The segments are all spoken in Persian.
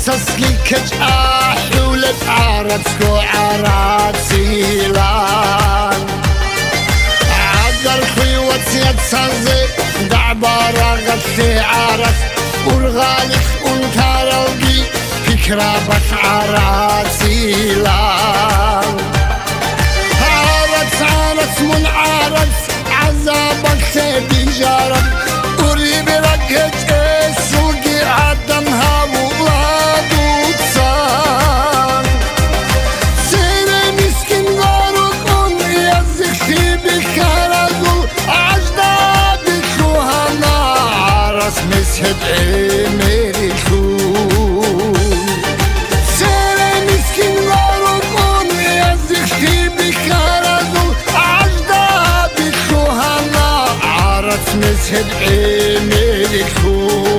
تسكي كجاح ولد عارتكو عارات سيلان عقر خيوة يتسنزي دعبارة غتلي عارت والغالق انتارلقي فكرابك عارات سيلان عارت من عارت عذابك تبي جارب قريب رقج السوقي عدمها وولاد وتصان سيري مسكين غارقون يزخي بكارقل عجدادك وهنا عرس مسهد عميري خون سيري مسكين غارقون يزخي بكارقل عجدادك وهنا عرس مسهد عميري خون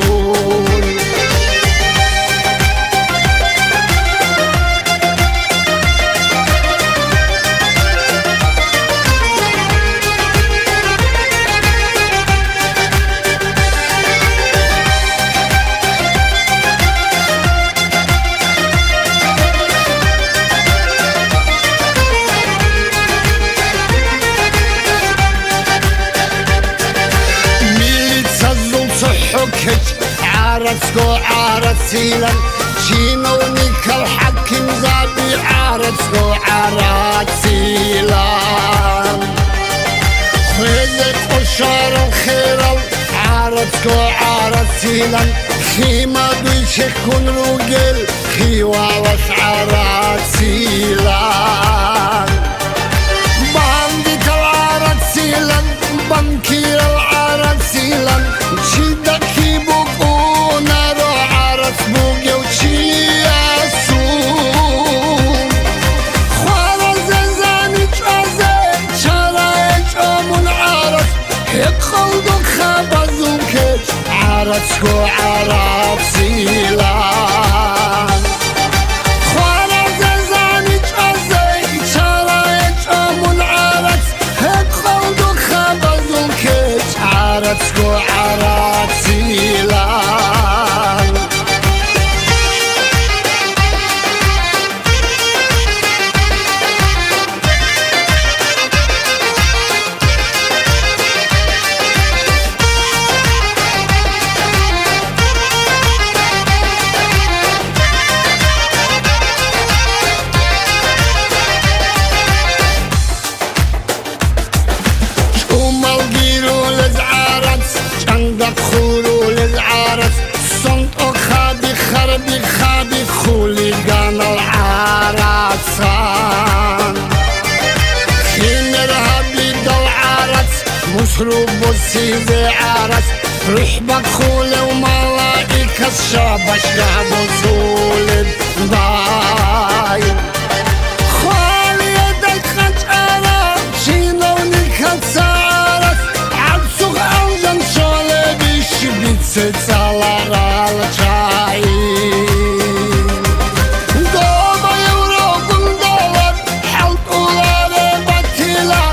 عارتكو عارت سيلان شينونيك الحكم زابي عارتكو عارت سيلان خيزك وشار الخيرل عارتكو عارت سيلان خيما بيشكون روجل خيوالك عارت سيلان بانديك العارت سيلان بانكير العارت سيلان شيدكي بوكو نارو عارت بوكي وشياسون خوارا زنزاني جازي شرايج امون عارت هيك خلدوك خابزون كيج عارتكو عارت سيلان خوارا زنزاني جازي شرايج امون عارت هيك خلدوك خابزون كيج عارتكو عارت سيلان عندك خولو للعارس صندوق خابي خربي خابي خولي قان العارسان خيم الهبي دل عارس مشروب والسيزي عارس رحبك خولي وملايكة الشابش قابل زولد ضايم خالي يدك خجارة شينوني كتسارس عبسوغ أوزن شولي بيتسالار على شاين دوبا يوروكم دولار حلق ولاري باتيلا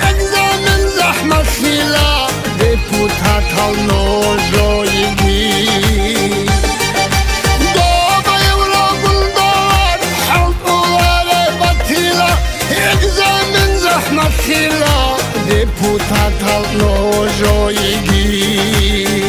اجزا من زحمة خيلا ديبوتات هالنوجو يجي دوبا يوروكم دولار حلق ولاري باتيلا اجزا من زحمة خيلا ديبوتات هالنوجو يجي